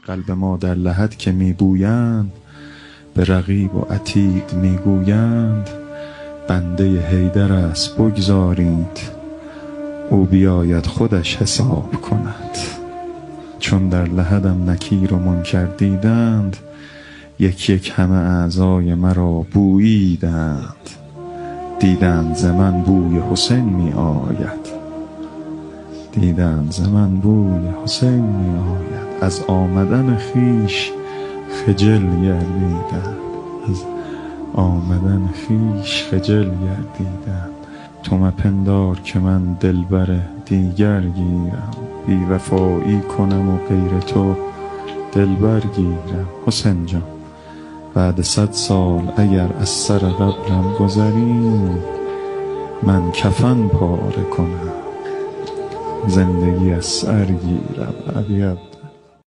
قلب ما در لحد که میبویند، به رقیب و عتید میگویند بنده حیدر است بگذارید، او بیاید خودش حساب کند. چون در لحدم نکیر و منکر دیدند، یک یک همه اعضای مرا بوییدند. دیدند ز من بوی حسین می آید، دیدند ز من بوی حسین می آید. از آمدن خویش خجل گردیدند، از آمدن خویش خجل گردیدند. تو مپندار که من دلبر دیگر گیرم، بی وفایی کنم و غیر تو دلبر گیرم. حسین جان بعد 100 سال اگر از سر قبرم گذری، من کفن پاره کنم زندگی از سر گیرم.